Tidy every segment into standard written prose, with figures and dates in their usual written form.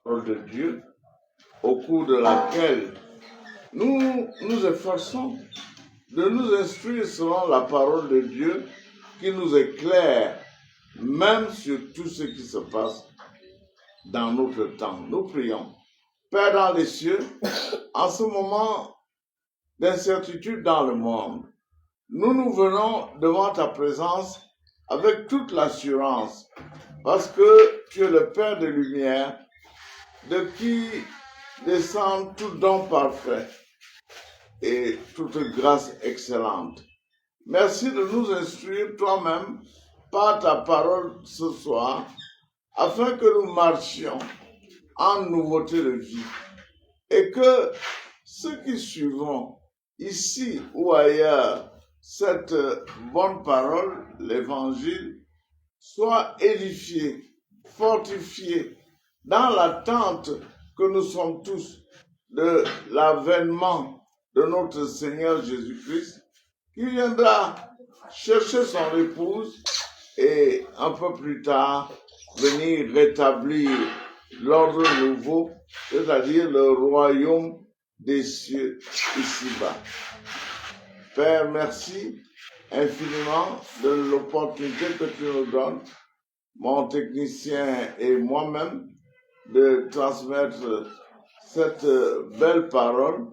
parole de Dieu, au cours de laquelle nous nous efforçons de nous instruire selon la parole de Dieu qui nous éclaire, même sur tout ce qui se passe dans notre temps. Nous prions. Père dans les cieux, en ce moment d'incertitude dans le monde, nous venons devant ta présence avec toute l'assurance, parce que tu es le Père de lumière, de qui descend tout don parfait et toute grâce excellente. Merci de nous instruire toi-même par ta parole ce soir, afin que nous marchions en nouveauté de vie et que ceux qui suivront ici ou ailleurs cette bonne parole, l'évangile, soient édifiés, fortifiés dans l'attente que nous sommes tous de l'avènement de notre Seigneur Jésus-Christ, qui viendra chercher son épouse et un peu plus tard venir rétablir l'ordre nouveau, c'est-à-dire le royaume des cieux ici-bas. Père, merci infiniment de l'opportunité que tu nous donnes, mon technicien et moi-même, de transmettre cette belle parole.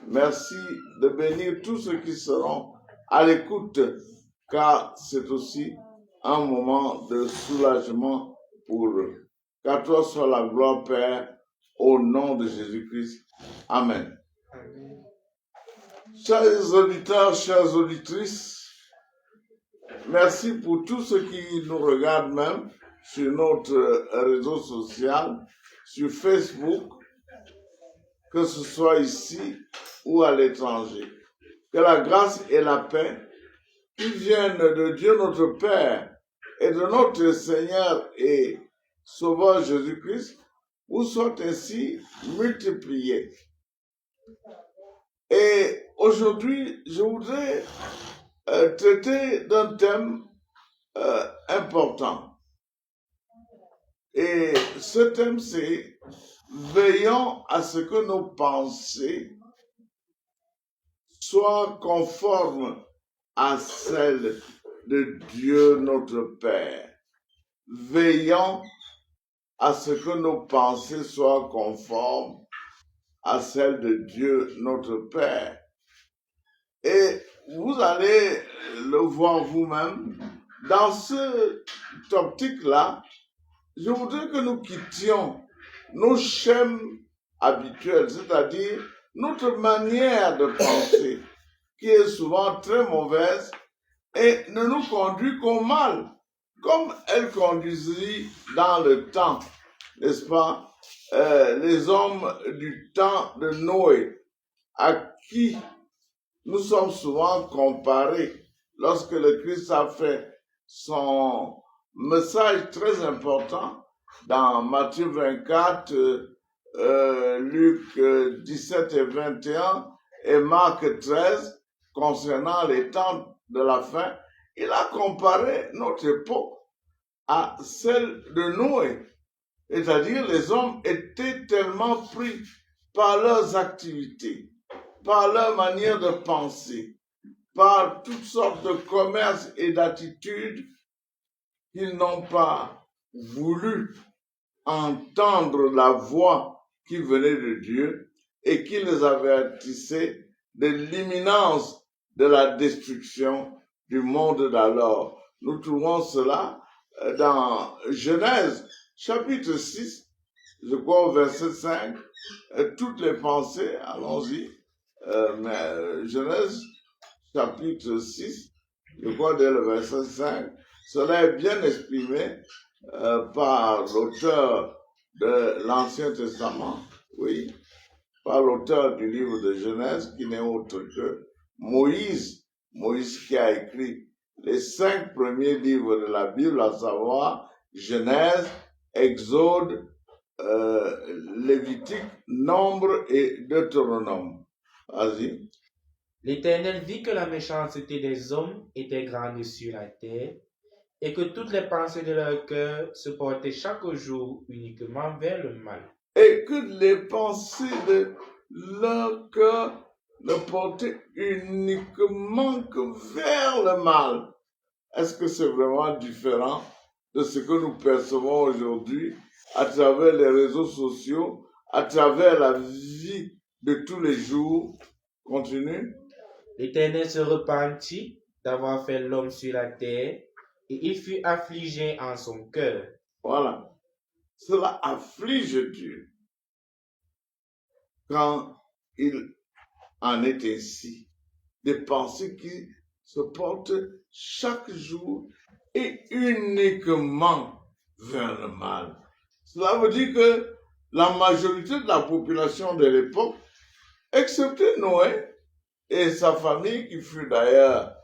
Merci de bénir tous ceux qui seront à l'écoute, car c'est aussi un moment de soulagement pour eux. Qu'à toi soit la gloire, Père, au nom de Jésus-Christ. Amen. Amen. Chers auditeurs, chères auditrices, merci pour tous ceux qui nous regardent même sur notre réseau social, sur Facebook, que ce soit ici ou à l'étranger. Que la grâce et la paix qui viennent de Dieu notre Père et de notre Seigneur et Sauveur Jésus-Christ vous soient ainsi multipliées. Et aujourd'hui, je voudrais traiter d'un thème important. Et ce thème, c'est « Veillons à ce que nos pensées soient conformes à celles de Dieu notre Père. » Veillons à ce que nos pensées soient conformes à celles de Dieu notre Père. Et vous allez le voir vous-même. Dans cette optique-là, je voudrais que nous quittions nos schèmes habituels, c'est-à-dire notre manière de penser, qui est souvent très mauvaise et ne nous conduit qu'au mal, comme elle conduisit dans le temps, n'est-ce pas, les hommes du temps de Noé, à qui nous sommes souvent comparés lorsque le Christ a fait son message très important dans Matthieu 24, Luc 17 et 21 et Marc 13 concernant les temps de la fin. Il a comparé notre époque à celle de Noé. C'est-à-dire, les hommes étaient tellement pris par leurs activités, par leur manière de penser, par toutes sortes de commerces et d'attitudes qu'ils n'ont pas voulu entendre la voix qui venait de Dieu et qui les avertissait de l'imminence de la destruction du monde d'alors. Nous trouvons cela dans Genèse chapitre 6, je crois au verset 5, toutes les pensées, allons-y, Genèse chapitre 6, je crois dès le verset 5, cela est bien exprimé par l'auteur de l'Ancien Testament, oui, par l'auteur du livre de Genèse, qui n'est autre que Moïse qui a écrit les 5 premiers livres de la Bible, à savoir Genèse, Exode, Lévitique, Nombre et Deutéronome. Vas-y. L'Éternel vit que la méchanceté des hommes était grande sur la terre, et que toutes les pensées de leur cœur se portaient chaque jour uniquement vers le mal. et que les pensées de leur cœur ne portaient uniquement que vers le mal. Est-ce que c'est vraiment différent de ce que nous percevons aujourd'hui à travers les réseaux sociaux, à travers la vie de tous les jours? Continue. L'Éternel se repentit d'avoir fait l'homme sur la terre, et il fut affligé en son cœur. Voilà. Cela afflige Dieu quand il en est ainsi. Des pensées qui se portent chaque jour et uniquement vers le mal. Cela veut dire que la majorité de la population de l'époque, excepté Noé et sa famille qui fut d'ailleurs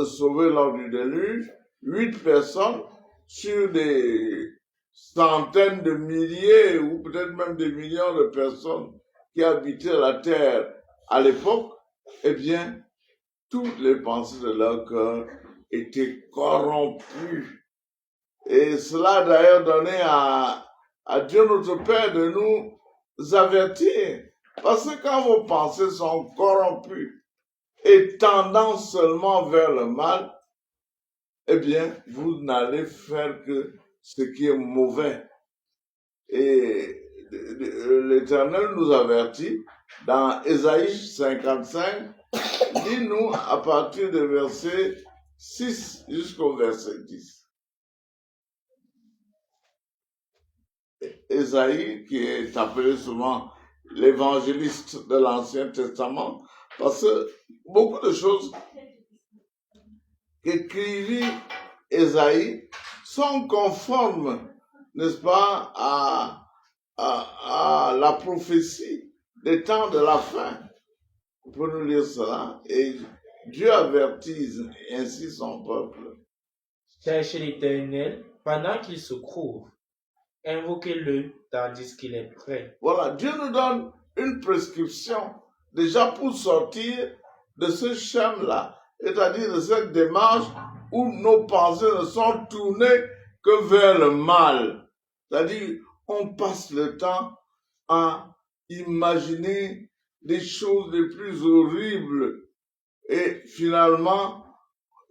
sauvée lors du déluge, 8 personnes sur des centaines de milliers ou peut-être même des millions de personnes qui habitaient la terre à l'époque, eh bien, toutes les pensées de leur cœur étaient corrompues. Et cela d'ailleurs donnait à Dieu notre Père de nous avertir. Parce que quand vos pensées sont corrompues et tendant seulement vers le mal, eh bien, vous n'allez faire que ce qui est mauvais. Et l'Éternel nous avertit dans Ésaïe 55, dis-nous à partir du verset 6 jusqu'au verset 10. Ésaïe, qui est appelé souvent l'évangéliste de l'Ancien Testament, parce que beaucoup de choses qu'écrivit Ésaïe sont conformes, n'est-ce pas, à la prophétie des temps de la fin. On peut nous lire cela. Et Dieu avertit ainsi son peuple. Cherchez l'Éternel pendant qu'il se trouve. Invoquez-le tandis qu'il est prêt. Voilà, Dieu nous donne une prescription déjà pour sortir de ce schéma-là, c'est-à-dire de cette démarche où nos pensées ne sont tournées que vers le mal. C'est-à-dire, on passe le temps à imaginer des choses les plus horribles et finalement,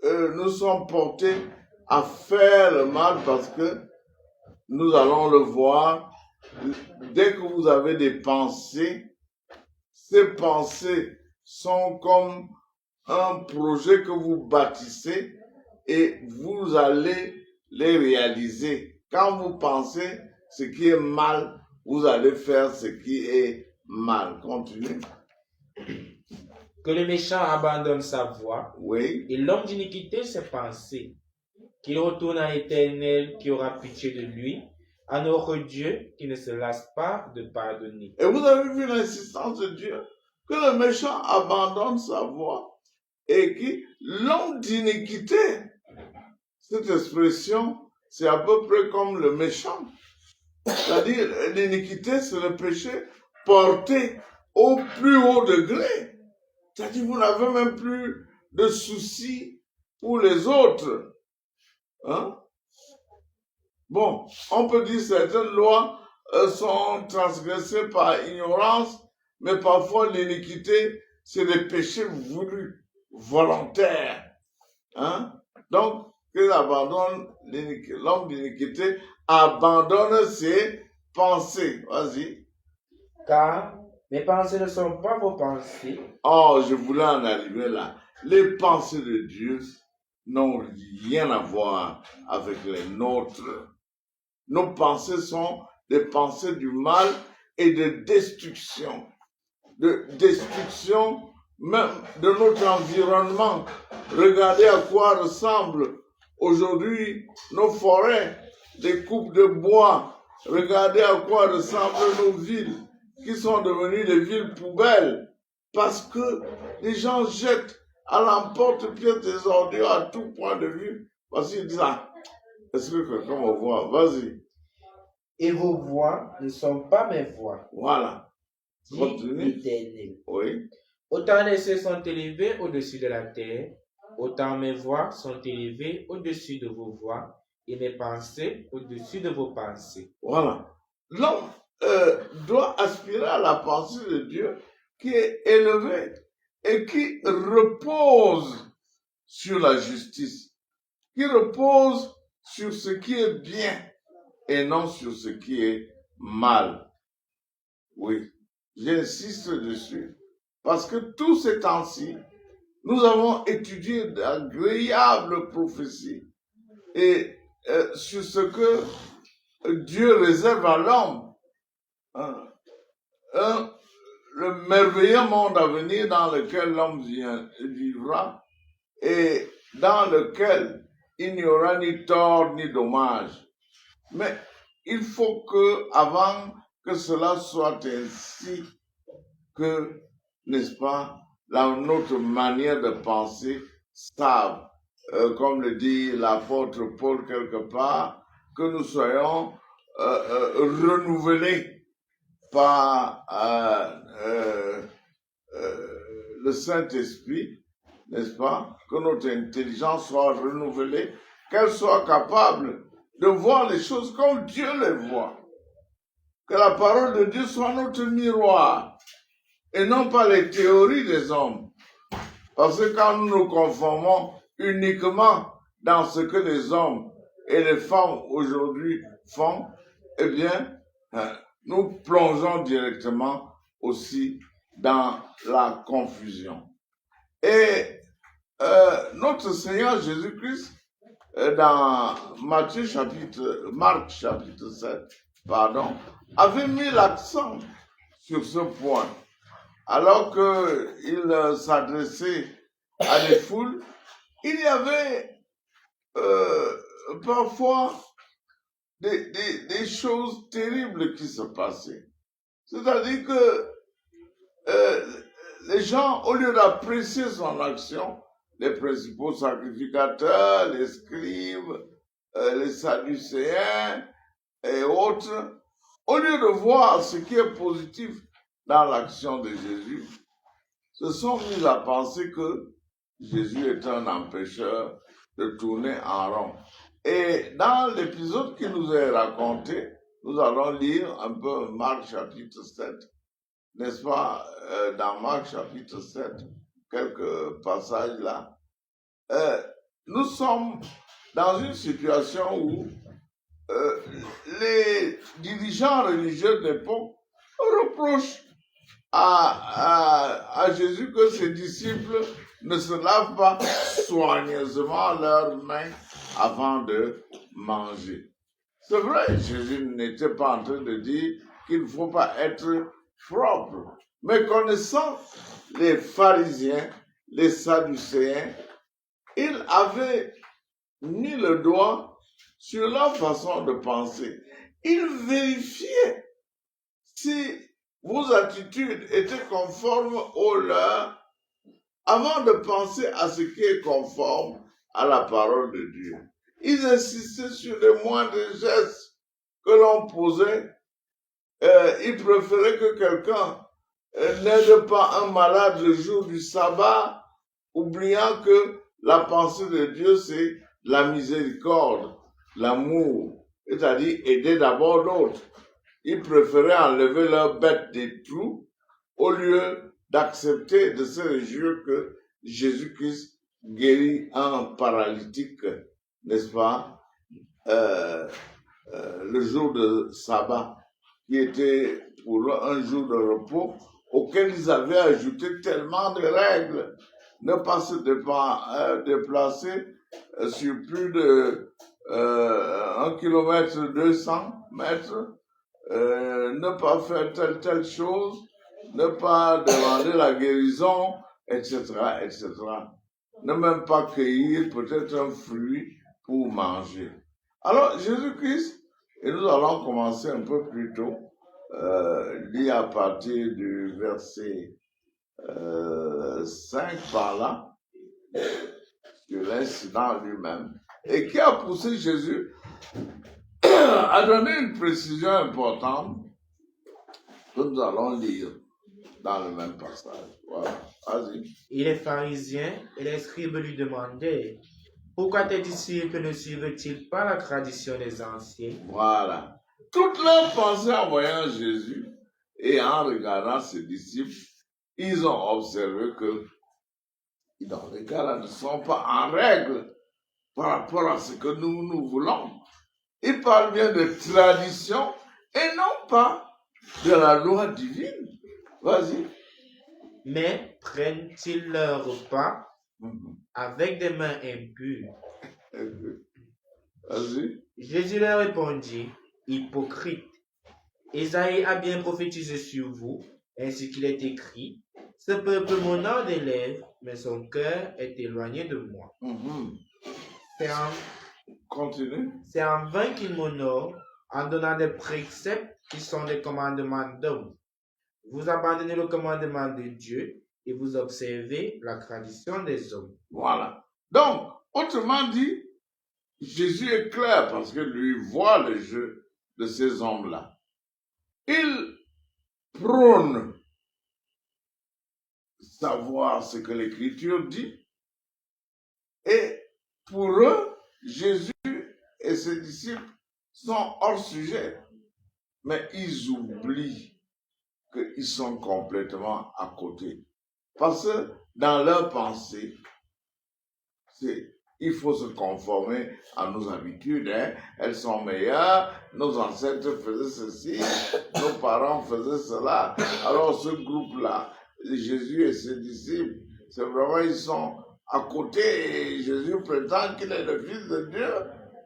nous sommes portés à faire le mal parce que nous allons le voir. Dès que vous avez des pensées, ces pensées sont comme un projet que vous bâtissez et vous allez les réaliser. Quand vous pensez ce qui est mal, vous allez faire ce qui est mal. Continue. Que le méchant abandonne sa voie, Oui. et l'homme d'iniquité ses pensées. Qu'il retourne à l'Éternel qui aura pitié de lui, à notre Dieu qui ne se lasse pas de pardonner. Et vous avez vu l'insistance de Dieu, que le méchant abandonne sa voie et que l'homme d'iniquité, cette expression, c'est à peu près comme le méchant. C'est-à-dire, l'iniquité, c'est le péché porté au plus haut degré. C'est-à-dire, vous n'avez même plus de soucis pour les autres. Hein? Bon, on peut dire que certaines lois sont transgressées par ignorance, mais parfois l'iniquité, c'est des péchés voulus, volontaires. Hein? Donc, l'homme d'iniquité abandonne ses pensées. Vas-y. Car mes pensées ne sont pas vos pensées. Oh, je voulais en arriver là. Les pensées de Dieu n'ont rien à voir avec les nôtres. Nos pensées sont des pensées du mal et de destruction. De destruction même de notre environnement. Regardez à quoi ressemblent aujourd'hui nos forêts, des coupes de bois. Regardez à quoi ressemblent nos villes, qui sont devenues des villes poubelles, parce que les gens jettent à l'emporte-pièce des ordures à tout point de vue, parce qu'ils disent, ah, est-ce que quelqu'un va voir? Vas-y. Et vos voix ne sont pas mes voix. Voilà. Dit Continue. l'Éternel. Oui. Autant les cieux sont élevés au-dessus de la terre, autant mes voix sont élevées au-dessus de vos voix, et mes pensées au-dessus de vos pensées. Voilà. L'homme doit aspirer à la pensée de Dieu qui est élevée et qui repose sur la justice, qui repose sur ce qui est bien et non sur ce qui est mal. Oui, j'insiste dessus parce que tous ces temps-ci, nous avons étudié d'agréables prophéties et sur ce que Dieu réserve à l'homme. Le merveilleux monde à venir dans lequel l'homme vivra et dans lequel il n'y aura ni tort ni dommage. Mais il faut que, avant que cela soit ainsi, que, n'est-ce pas, notre manière de penser stable, comme le dit l'apôtre Paul quelque part, que nous soyons renouvelés par le Saint-Esprit, n'est-ce pas, que notre intelligence soit renouvelée, qu'elle soit capable de voir les choses comme Dieu les voit. Que la parole de Dieu soit notre miroir et non pas les théories des hommes. Parce que quand nous nous conformons uniquement dans ce que les hommes et les femmes aujourd'hui font, eh bien, nous plongeons directement aussi dans la confusion. Et notre Seigneur Jésus-Christ, dans Marc chapitre 7, avait mis l'accent sur ce point. Alors qu'il s'adressait à des foules, il y avait parfois des choses terribles qui se passaient. C'est-à-dire que les gens, au lieu d'apprécier son action, les principaux sacrificateurs, les scribes, les sadducéens et autres, au lieu de voir ce qui est positif dans l'action de Jésus, se sont mis à penser que Jésus est un empêcheur de tourner en rond. Et dans l'épisode qui nous est raconté, nous allons lire un peu Marc chapitre 7, n'est-ce pas, dans Marc chapitre 7, quelques passages là. Nous sommes dans une situation où les dirigeants religieux de l'époque reprochent à Jésus que ses disciples ne se lavent pas soigneusement leurs mains avant de manger. C'est vrai, Jésus n'était pas en train de dire qu'il ne faut pas être propre. Mais connaissant les pharisiens, les sadducéens, ils avaient mis le doigt sur leur façon de penser. Ils vérifiaient si vos attitudes étaient conformes aux leurs avant de penser à ce qui est conforme à la parole de Dieu. Ils insistaient sur les moindres gestes que l'on posait. Ils préféraient que quelqu'un n'aide pas un malade le jour du sabbat, oubliant que la pensée de Dieu, c'est la miséricorde, l'amour, c'est-à-dire aider d'abord l'autre. Ils préféraient enlever leur bête des trous au lieu d'accepter de se réjouir que Jésus-Christ guérit un paralytique, n'est-ce pas, le jour de sabbat, qui était pour eux un jour de repos, auquel ils avaient ajouté tellement de règles, ne pas se déplacer sur plus de 1 kilomètre 200 mètres, ne pas faire telle chose, ne pas demander la guérison, etc., etc. Ne même pas cueillir peut-être un fruit pour manger. Alors, Jésus-Christ, et nous allons commencer un peu plus tôt, lire à partir du verset 5 par là, sur l'incident lui-même, et qui a poussé Jésus à donner une précision importante que nous allons lire dans le même passage. Voilà, vas-y. Et les pharisiens et les scribes lui demandaient, pourquoi tes disciples ne suivent-ils pas la tradition des anciens? Voilà. toute leur pensée en voyant Jésus et en regardant ses disciples, ils ont observé que dans les cas-là ne sont pas en règle par rapport à ce que nous voulons. Ils parlent bien de tradition et non pas de la loi divine. Vas-y. Mais prennent-ils leur repas avec des mains impures? Vas-y. Jésus leur répondit, hypocrite, Ésaïe a bien prophétisé sur vous, ainsi qu'il est écrit, ce peuple m'honore des lèvres, mais son cœur est éloigné de moi. Continue. C'est en vain qu'il m'honore en donnant des préceptes qui sont des commandements d'hommes. Vous abandonnez le commandement de Dieu et vous observez la tradition des hommes. Voilà. Donc, autrement dit, Jésus est clair parce que lui voit le jeu de ces hommes-là. Il prône savoir ce que l'Écriture dit et pour eux, Jésus et ses disciples sont hors sujet, mais ils oublient qu'ils sont complètement à côté. Parce que dans leur pensée, il faut se conformer à nos habitudes. Elles sont meilleures, nos ancêtres faisaient ceci, nos parents faisaient cela. Alors ce groupe-là, Jésus et ses disciples, c'est vraiment, ils sont à côté et Jésus prétend qu'il est le Fils de Dieu.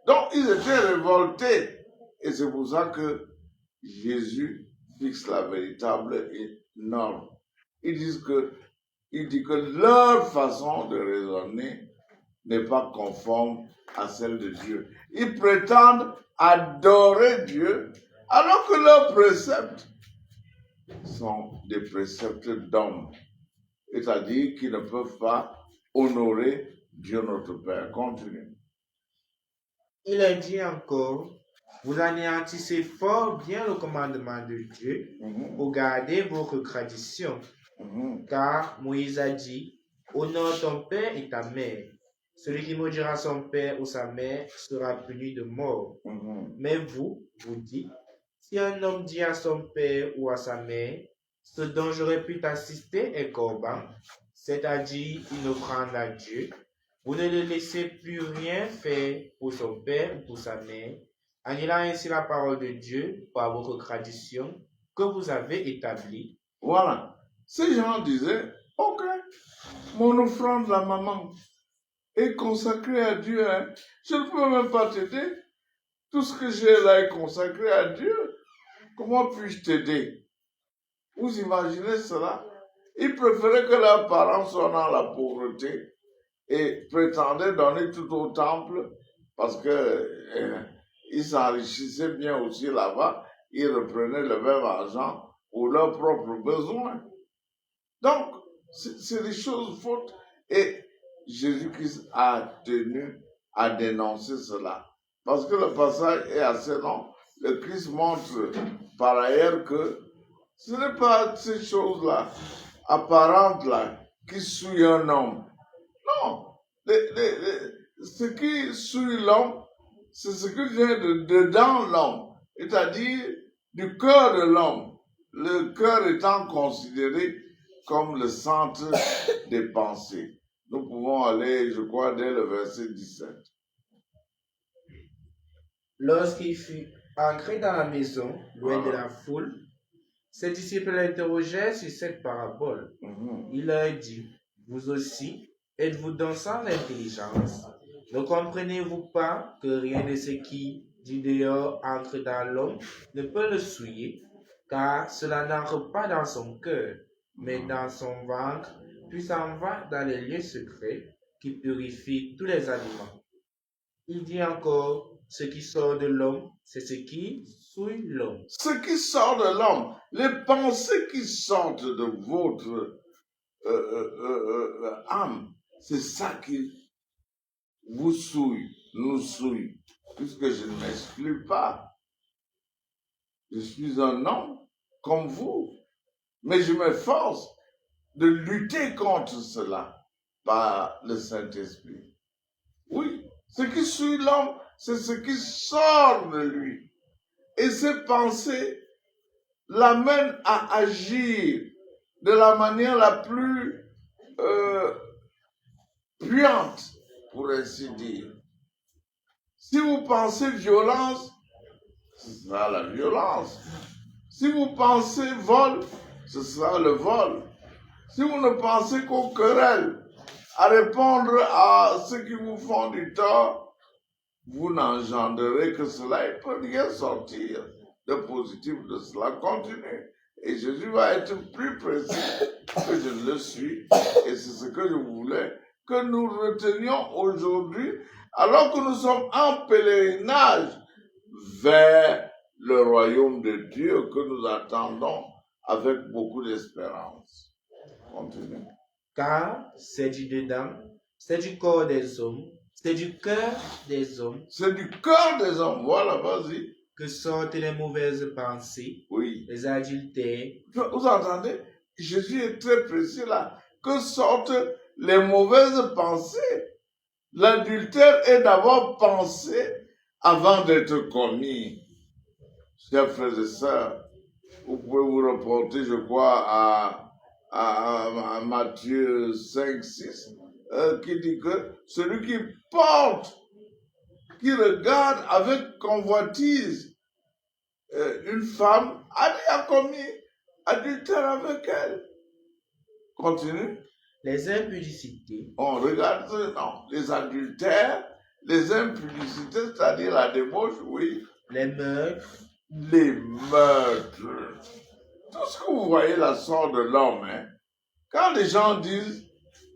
Donc ils étaient révoltés. Et c'est pour ça que Jésus fixe la véritable norme. Il dit que leur façon de raisonner n'est pas conforme à celle de Dieu. Ils prétendent adorer Dieu alors que leurs préceptes sont des préceptes d'hommes. C'est-à-dire qu'ils ne peuvent pas honorer Dieu notre Père. Continue. Il a dit encore, vous anéantissez fort bien le commandement de Dieu pour garder votre tradition. Car Moïse a dit, honore ton père et ta mère. Celui qui maudira son père ou sa mère sera puni de mort. Mais vous dites, si un homme dit à son père ou à sa mère, ce dont j'aurais pu t'assister est corban, c'est-à-dire une offrande à Dieu, vous ne le laissez plus rien faire pour son père ou pour sa mère, annulant ainsi la parole de Dieu par votre tradition que vous avez établie. Voilà. Ces gens disaient, ok, mon offrande, la maman, est consacrée à Dieu. Je ne peux même pas t'aider. Tout ce que j'ai là est consacré à Dieu. Comment puis-je t'aider? Vous imaginez cela? Ils préféraient que leurs parents soient dans la pauvreté et prétendaient donner tout au temple parce que ils s'enrichissaient bien aussi là-bas. Ils reprenaient le même argent pour leurs propres besoins. Donc, c'est des choses fautes. Et Jésus-Christ a tenu à dénoncer cela. Parce que le passage est assez long. Le Christ montre par ailleurs que ce n'est pas ces choses-là, apparentes-là, qui souillent un homme. Non. Ce qui souille l'homme, c'est ce qui vient de dedans l'homme. C'est-à-dire du cœur de l'homme. Le cœur étant considéré comme le centre des pensées. Nous pouvons aller, je crois, dès le verset 17. Lorsqu'il fut entré dans la maison, loin de la foule, ses disciples l'interrogèrent sur cette parabole. Il leur dit, vous aussi, êtes-vous donc sans intelligence? Ne comprenez-vous pas que rien de ce qui, du dehors, entre dans l'homme ne peut le souiller, car cela n'entre pas dans son cœur, mais dans son ventre, puis s'en va dans les lieux secrets qui purifient tous les aliments. Il dit encore, ce qui sort de l'homme, c'est ce qui souille l'homme. Ce qui sort de l'homme, les pensées qui sortent de votre âme, c'est ça qui vous souille, nous souille, puisque je ne m'exclus pas. Je suis un homme comme vous, mais je m'efforce de lutter contre cela par le Saint-Esprit. Oui, ce qui suit l'homme, c'est ce qui sort de lui. Et ces pensées l'amènent à agir de la manière la plus puante, pour ainsi dire. Si vous pensez violence, ce sera la violence. Si vous pensez vol, ce sera le vol. Si vous ne pensez qu'aux querelles, à répondre à ceux qui vous font du tort, vous n'engendrerez que cela. Il ne peut rien sortir de positif de cela. Continue. Et Jésus va être plus précis que je ne le suis. Et c'est ce que je voulais que nous retenions aujourd'hui, alors que nous sommes en pèlerinage vers le royaume de Dieu que nous attendons avec beaucoup d'espérance. Continue. Car c'est du dedans, c'est du corps des hommes, c'est du cœur des hommes. C'est du cœur des hommes. Voilà, vas-y. Que sortent les mauvaises pensées, oui. Les adultères. Vous entendez? Jésus est très précis là. Que sortent les mauvaises pensées? L'adultère est d'abord pensé avant d'être commis. Chers frères et sœurs, vous pouvez vous reporter, je crois, à Matthieu 5, 6, qui dit que celui qui porte, qui regarde avec convoitise une femme, a commis adultère avec elle. Continue. Les impudicités. On regarde, non, les adultères, les impudicités, c'est-à-dire la débauche, oui. Les meurtres. Les meurtres. Tout ce que vous voyez là sort de l'homme. Hein. Quand les gens disent,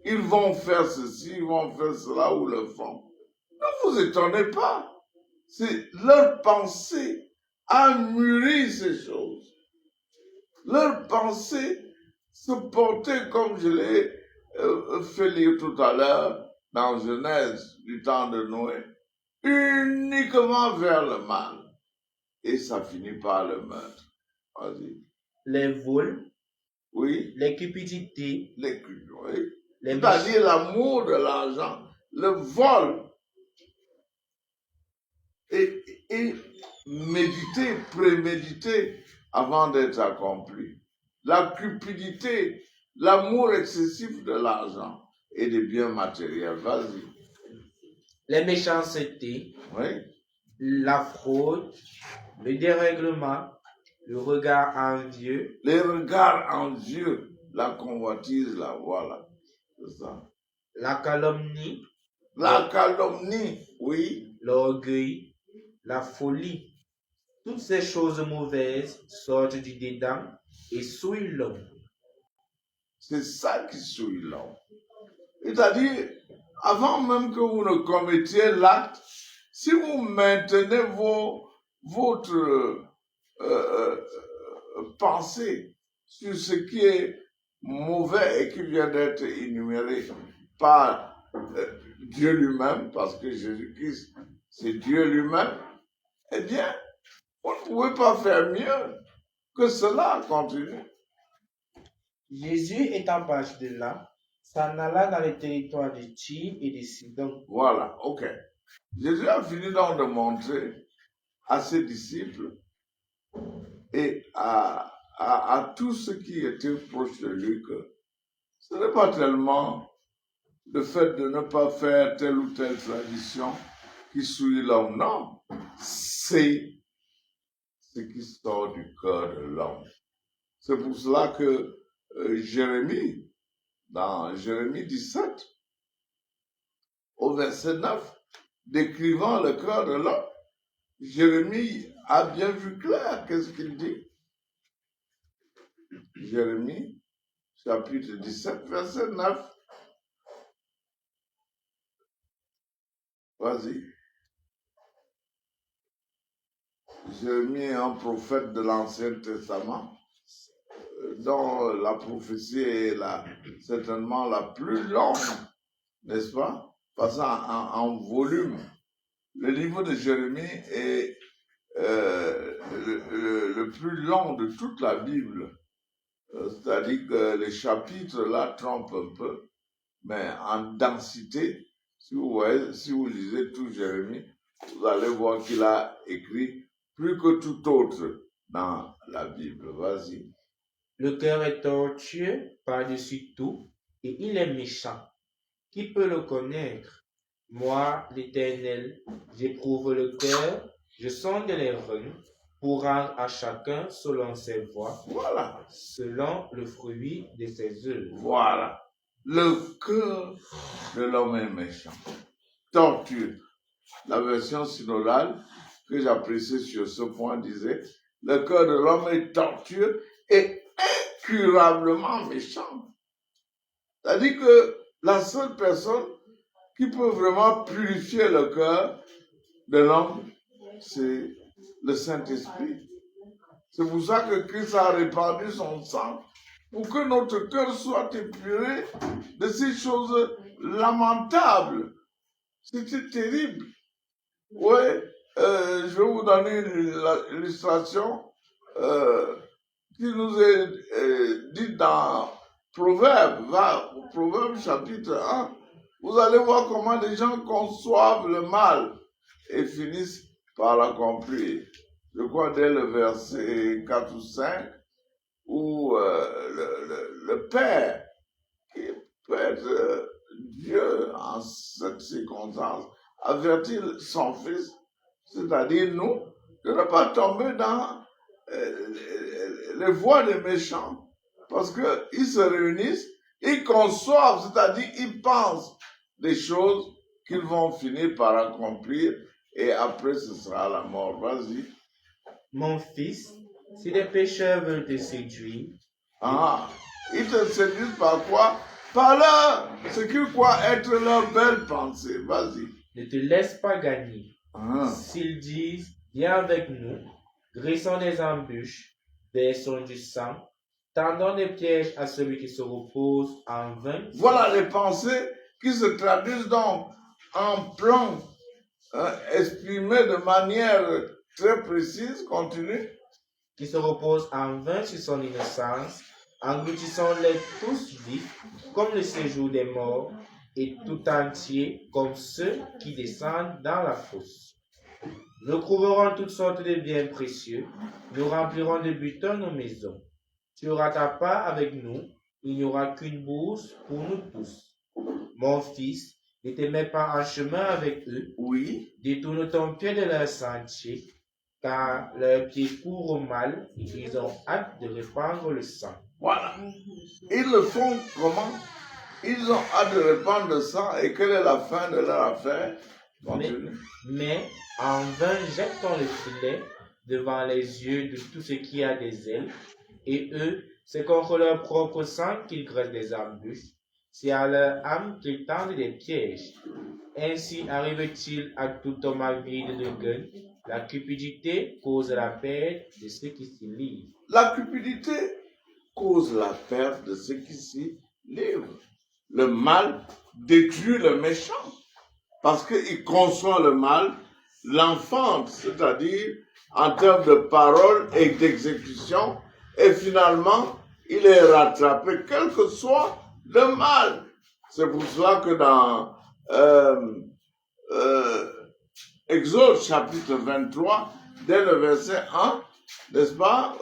ils vont faire ceci, ils vont faire cela ou le font, ne vous étonnez pas. C'est leur pensée a mûri ces choses. Leur pensée se portait, comme je l'ai fait lire tout à l'heure dans Genèse du temps de Noé, uniquement vers le mal. Et ça finit par le meurtre. Vas-y. Les vols. Oui. Les cupidités. Oui. C'est-à-dire l'amour de l'argent, le vol. Et méditer, préméditer avant d'être accompli. La cupidité, l'amour excessif de l'argent et des biens matériels. Vas-y. Les méchancetés. Oui. La fraude, le dérèglement, le regard envieux. Les regards envieux, la convoitise, la voilà. C'est ça. La calomnie. La calomnie, oui. L'orgueil, la folie. Toutes ces choses mauvaises sortent du dedans et souillent l'homme. C'est ça qui souille l'homme. C'est-à-dire, avant même que vous ne commettiez l'acte, si vous maintenez votre pensée sur ce qui est mauvais et qui vient d'être énuméré par Dieu lui-même, parce que Jésus-Christ, c'est Dieu lui-même, eh bien, vous ne pouvez pas faire mieux que cela. Continue. Jésus étant parti de là, s'en alla dans les territoires de Tyr et de Sidon. Voilà, ok. Jésus a fini donc de montrer à ses disciples et à tous ceux qui étaient proches de lui que ce n'est pas tellement le fait de ne pas faire telle ou telle tradition qui souille l'homme, non. C'est ce qui sort du cœur de l'homme. C'est pour cela que Jérémie, dans Jérémie 17, au verset 9, décrivant le cœur de l'homme, Jérémie a bien vu clair qu'est-ce qu'il dit. Jérémie, chapitre 17, verset 9. Vas-y. Jérémie est un prophète de l'Ancien Testament, dont la prophétie est certainement la plus longue, n'est-ce pas? Passant en volume. Le livre de Jérémie est le plus long de toute la Bible. C'est-à-dire que les chapitres là trompent un peu, mais en densité, si vous lisez tout Jérémie, vous allez voir qu'il a écrit plus que tout autre dans la Bible. Vas-y. Le cœur est tortueux par-dessus tout et il est méchant. Qui peut le connaître? Moi, l'Éternel, j'éprouve le cœur, je sonde les reins pour rendre à chacun selon ses voies, Voilà. selon le fruit de ses œuvres. Voilà. Le cœur de l'homme est méchant. Tortueux. La version synodale que j'appréciais sur ce point disait, le cœur de l'homme est tortueux et incurablement méchant. C'est-à-dire que la seule personne qui peut vraiment purifier le cœur de l'homme, c'est le Saint-Esprit. C'est pour ça que Christ a répandu son sang, pour que notre cœur soit épuré de ces choses lamentables. C'était terrible. Oui, je vais vous donner une illustration qui nous est dite dans Proverbes, Proverbes chapitre 1. Vous allez voir comment les gens conçoivent le mal et finissent par l'accomplir. Je crois dès le verset 4 ou 5, où le Père, qui peut être Dieu en cette circonstance, avertit son Fils, c'est-à-dire nous, de ne pas tomber dans les voies des méchants, parce qu'ils se réunissent, ils conçoivent, c'est-à-dire ils pensent des choses qu'ils vont finir par accomplir, et après ce sera la mort. Vas-y. Mon fils, si les pécheurs veulent te séduire, ils te séduisent par quoi? Par ce qu'ils croient être leur belle pensée. Vas-y. Ne te laisse pas gagner. S'ils disent, viens avec nous, dressons des embûches, versons du sang, tendons des pièges à celui qui se repose en vain. Voilà les pensées qui se traduisent donc en plans exprimés de manière très précise. Continue. Qui se repose en vain sur son innocence, engloutissons-les tous vifs, comme le séjour des morts, et tout entier, comme ceux qui descendent dans la fosse. Nous trouverons toutes sortes de biens précieux, nous remplirons de butins nos maisons. Tu auras ta part avec nous, il n'y aura qu'une bourse pour nous tous. Mon fils, ne te mets pas en chemin avec eux, oui. Détourne ton pied de leur sentier, car leurs pieds courent au mal et ils ont hâte de répandre le sang. Voilà. Ils le font comment? Ils ont hâte de répandre le sang et quelle est la fin de leur affaire? Mais en vain jette-t-on le filet devant les yeux de tout ce qui a des ailes, et eux, c'est contre leur propre sang qu'ils graissent des embûches, c'est à leur âme qu'ils tendent des pièges. Ainsi arrive-t-il à tout homme avide de gain. La cupidité cause la perte de ceux qui s'y livrent. La cupidité cause la perte de ceux qui s'y livrent. Le mal détruit le méchant parce qu'il conçoit le mal, l'enfante, c'est-à-dire en termes de parole et d'exécution, et finalement, il est rattrapé, quel que soit le mal. C'est pour cela que dans Exode chapitre 23, dès le verset 1, n'est-ce pas,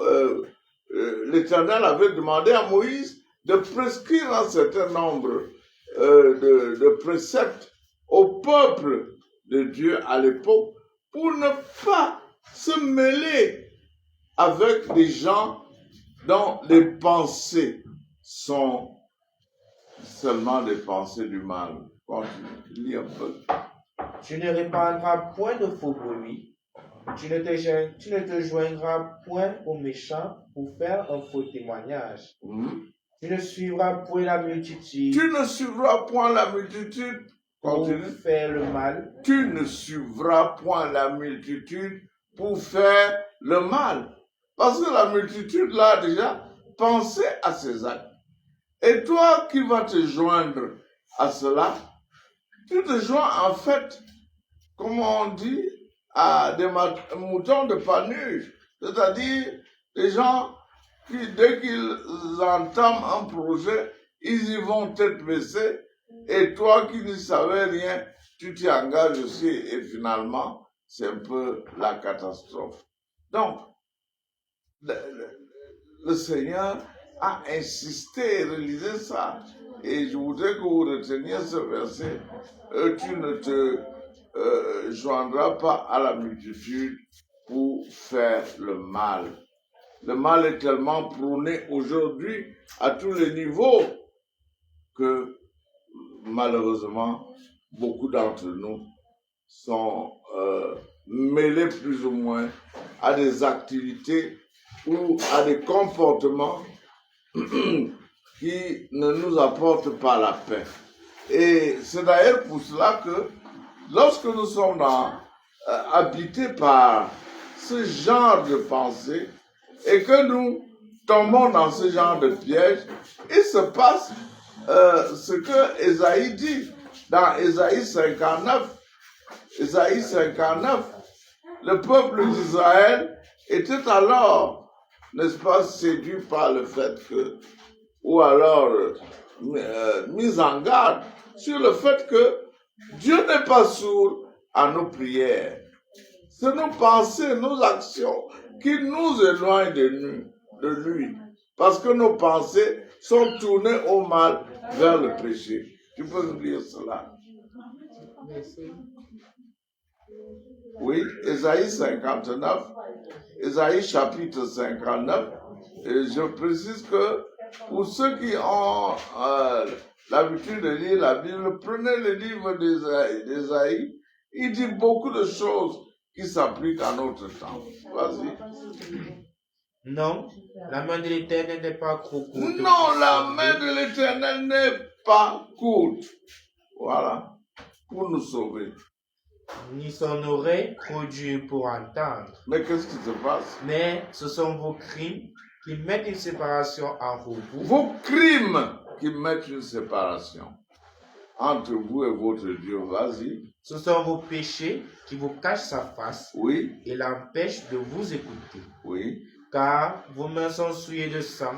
l'Éternel avait demandé à Moïse de prescrire un certain nombre de préceptes au peuple de Dieu à l'époque pour ne pas se mêler avec des gens dont les pensées sont seulement des pensées du mal. Lis un peu. Tu ne répandras point de faux bruits, tu ne te joindras point aux méchants pour faire un faux témoignage. Tu ne suivras point la multitude. Tu ne suivras point la multitude. Pour faire le mal. Tu ne suivras point la multitude pour faire le mal. Parce que la multitude, là, déjà, pensait à ses actes. Et toi qui vas te joindre à cela, tu te joins en fait, comme on dit, à des moutons de Panurge. C'est-à-dire des gens qui, dès qu'ils entament un projet, ils y vont tête baissée. Et toi qui ne savais rien, tu t'y engages aussi. Et finalement, c'est un peu la catastrophe. Donc, le Seigneur a insisté, relisez ça. Et je voudrais que vous reteniez ce verset. Tu ne te joindras pas à la multitude pour faire le mal. Le mal est tellement prôné aujourd'hui à tous les niveaux que malheureusement, beaucoup d'entre nous sont mêlés plus ou moins à des activités ou à des comportements qui ne nous apportent pas la paix. Et c'est d'ailleurs pour cela que lorsque nous sommes habités par ce genre de pensée et que nous tombons dans ce genre de piège, il se passe ce que Ésaïe dit dans Ésaïe 59. Ésaïe 59, le peuple d'Israël était alors, n'est-ce pas, séduit par le fait que, ou alors mis en garde sur le fait que Dieu n'est pas sourd à nos prières. C'est nos pensées, nos actions qui nous éloignent de lui. Parce que nos pensées sont tournées au mal vers le péché. Tu peux nous dire cela? Oui, Ésaïe 59, Ésaïe chapitre 59. Et je précise que pour ceux qui ont l'habitude de lire la Bible, prenez le livre d'Ésaïe. Il dit beaucoup de choses qui s'appliquent à notre temps. Vas-y. Non, la main de l'Éternel n'est pas courte. Non, la main de l'Éternel n'est pas courte. Voilà, pour nous sauver. Ni son oreille trop dure pour entendre. Mais qu'est-ce qui se passe? Mais ce sont vos crimes qui mettent une séparation entre vous. Vos crimes qui mettent une séparation entre vous et votre Dieu. Vas-y. Ce sont vos péchés qui vous cachent sa face. Oui. Et l'empêchent de vous écouter. Oui. Car vos mains sont souillées de sang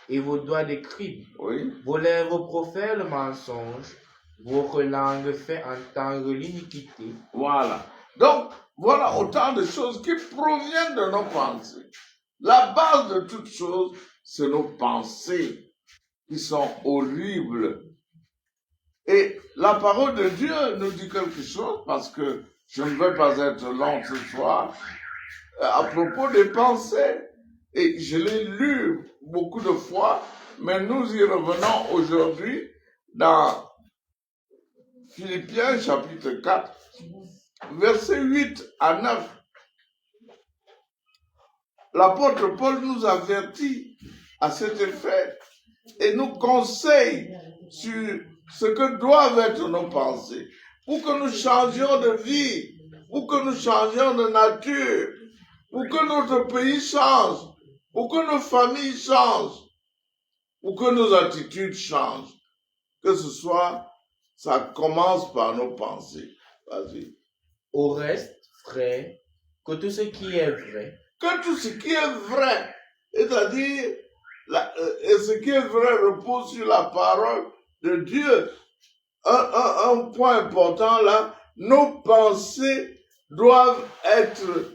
et vos doigts de crimes. Oui. Vos lèvres profèrent le mensonge. Votre langue fait entendre l'iniquité. Voilà. Donc, voilà autant de choses qui proviennent de nos pensées. La base de toutes choses, c'est nos pensées qui sont horribles. Et la parole de Dieu nous dit quelque chose parce que je ne vais pas être long ce soir à propos des pensées. Et je l'ai lu beaucoup de fois, mais nous y revenons aujourd'hui dans Philippiens chapitre 4, versets 8 à 9. L'apôtre Paul nous avertit à cet effet et nous conseille sur ce que doivent être nos pensées pour que nous changions de vie, pour que nous changions de nature, pour que notre pays change, pour que nos familles changent, pour que nos attitudes changent. Que ce soit, ça commence par nos pensées. Vas-y. Au reste, frère, que tout ce qui est vrai, que tout ce qui est vrai, c'est-à-dire ce qui est vrai repose sur la parole de Dieu. Un point important là, nos pensées doivent être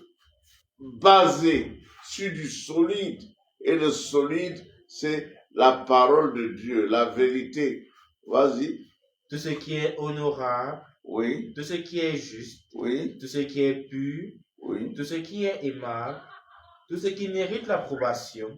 basées sur du solide. Et le solide, c'est la parole de Dieu, la vérité. Vas-y. Tout ce qui est honorable, oui. Tout ce qui est juste, oui. Tout ce qui est pur, oui. Tout ce qui est aimable, tout ce qui mérite l'approbation,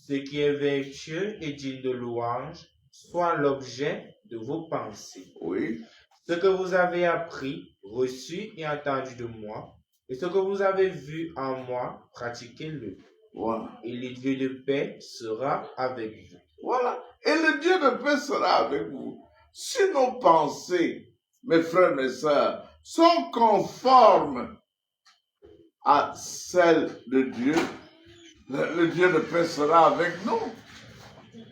ce qui est vertueux et digne de louange, soit l'objet de vos pensées. Oui. Ce que vous avez appris, reçu et entendu de moi, et ce que vous avez vu en moi, pratiquez-le. Voilà. Et le Dieu de paix sera avec vous. Voilà. Et le Dieu de paix sera avec vous. Si nos pensées, mes frères, mes sœurs, sont conformes à celle de Dieu, le Dieu de paix sera avec nous.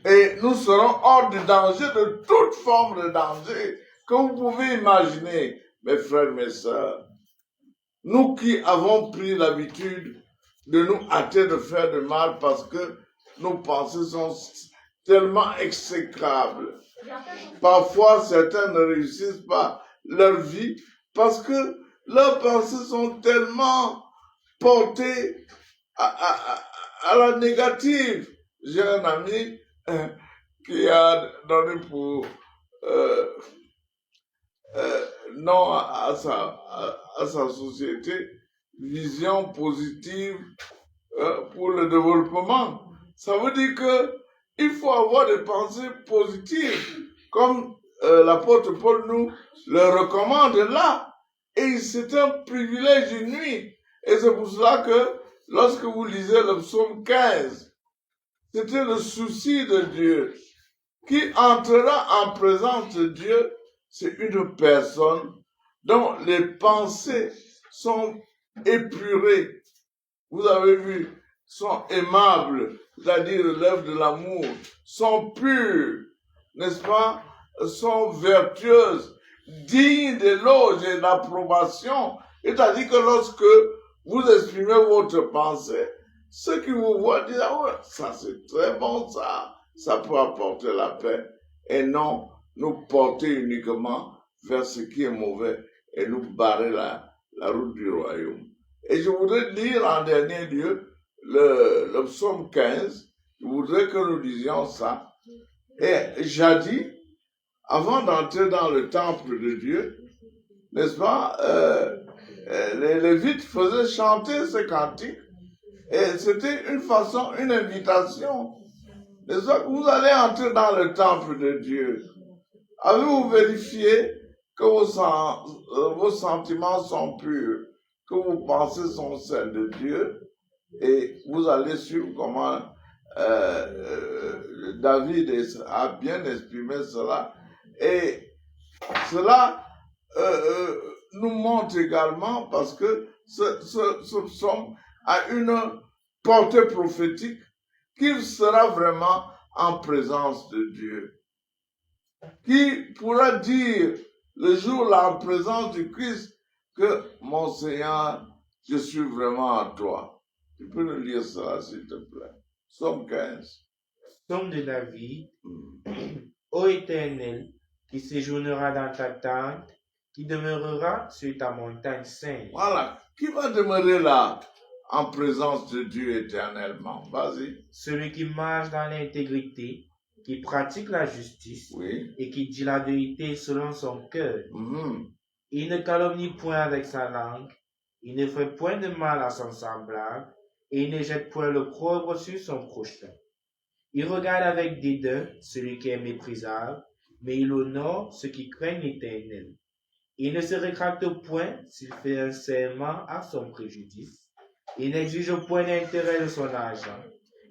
Et nous serons hors du danger, de toute forme de danger que vous pouvez imaginer, mes frères, mes sœurs. Nous qui avons pris l'habitude de nous hâter de faire du mal parce que nos pensées sont tellement exécrables. Parfois, certains ne réussissent pas leur vie parce que leurs pensées sont tellement portées à la négative. J'ai un ami qui a donné pour non à sa société vision positive pour le développement. Ça veut dire que il faut avoir des pensées positives, comme l'apôtre Paul nous le recommande là. Et c'est un privilège inouï. Et c'est pour cela que lorsque vous lisez le psaume 15, c'était le souci de Dieu. Qui entrera en présence de Dieu, c'est une personne dont les pensées sont épurées. Vous avez vu, sont aimables, c'est-à-dire l'œuvre de l'amour, sont pures, n'est-ce pas, sont vertueuses, dignes d'éloge et d'approbation. C'est-à-dire que lorsque vous exprimez votre pensée, ceux qui vous voient disent, ah ouais, ça c'est très bon ça peut apporter la paix, et non nous porter uniquement vers ce qui est mauvais et nous barrer la route du royaume. Et je voudrais lire en dernier lieu le psaume 15. Je voudrais que nous lisions ça. Et jadis, avant d'entrer dans le temple de Dieu, n'est-ce pas, les Lévites faisaient chanter ce cantique. Et c'était une façon, une invitation. N'est-ce pas, vous allez entrer dans le temple de Dieu. Avez-vous vérifié que vos sentiments sont purs, que vos pensées sont celles de Dieu, et vous allez suivre comment David a bien exprimé cela. Et cela nous montre également, parce que ce psaume a une portée prophétique, qu'il sera vraiment en présence de Dieu. Qui pourra dire le jour-là en présence du Christ que mon Seigneur, je suis vraiment à toi. Tu peux nous lire ça, s'il te plaît. Psaume 15. Psaume de David. Ô Éternel, qui séjournera dans ta tente, qui demeurera sur ta montagne sainte. Voilà. Qui va demeurer là en présence de Dieu éternellement? Vas-y. Celui qui marche dans l'intégrité, qui pratique la justice, oui, et qui dit la vérité selon son cœur. Il ne calomnie point avec sa langue, il ne fait point de mal à son semblable, et il ne jette point l'opprobre sur son prochain. Il regarde avec dédain celui qui est méprisable, mais il honore ceux qui craignent l'Éternel. Il ne se rétracte point s'il fait un serment à son préjudice. Il n'exige point d'intérêt de son argent,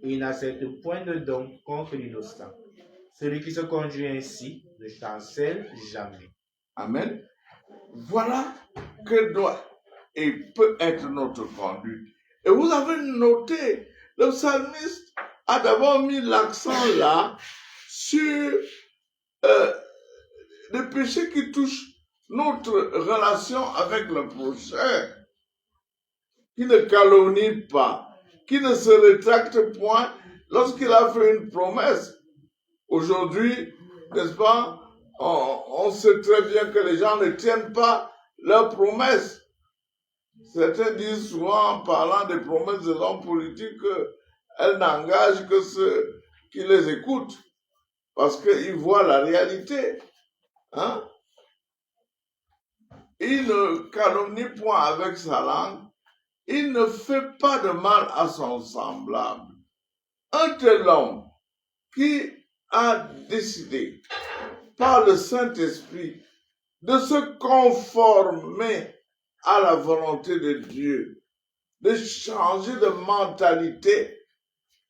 et il n'accepte point de don contre l'innocent. Celui qui se conduit ainsi ne chancelle jamais. Amen. Voilà que doit et peut être notre conduite. Et vous avez noté, le psalmiste a d'abord mis l'accent là sur les péchés qui touchent notre relation avec le prochain, qui ne calomnie pas, qui ne se rétracte point lorsqu'il a fait une promesse. Aujourd'hui, n'est-ce pas, on sait très bien que les gens ne tiennent pas leurs promesses. Certains disent souvent, en parlant des promesses des hommes politiques, qu'elles n'engagent que ceux qui les écoutent, parce qu'ils voient la réalité. Hein? Il ne calomnie point avec sa langue, il ne fait pas de mal à son semblable. Un tel homme qui a décidé par le Saint-Esprit de se conformer à la volonté de Dieu, de changer de mentalité,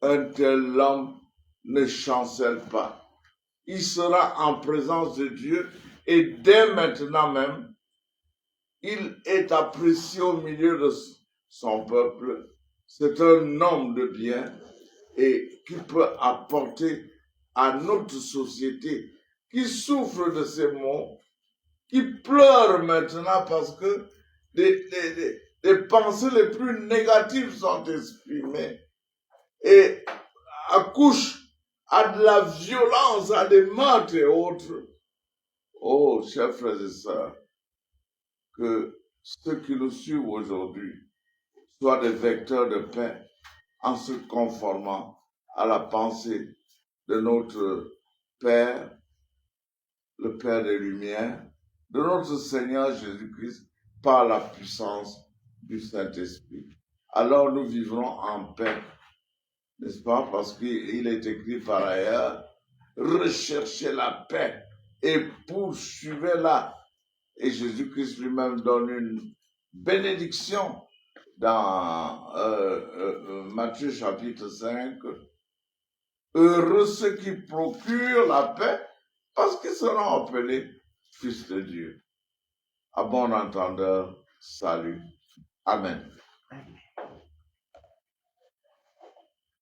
un tel homme ne chancelle pas. Il sera en présence de Dieu et dès maintenant même, il est apprécié au milieu de son peuple. C'est un homme de bien et qui peut apporter à notre société qui souffre de ces maux, qui pleure maintenant parce que les pensées les plus négatives sont exprimées et accouchent à de la violence, à des meurtres et autres. Oh, chers frères et sœurs, que ceux qui nous suivent aujourd'hui soient des vecteurs de paix en se conformant à la pensée de notre Père, le Père des Lumières, de notre Seigneur Jésus-Christ, par la puissance du Saint-Esprit. Alors nous vivrons en paix, n'est-ce pas? Parce qu'il est écrit par ailleurs, recherchez la paix et poursuivez-la. Et Jésus-Christ lui-même donne une bénédiction dans Matthieu chapitre 5. Heureux ceux qui procurent la paix, parce qu'ils seront appelés fils de Dieu. À bon entendeur, salut. Amen. Amen.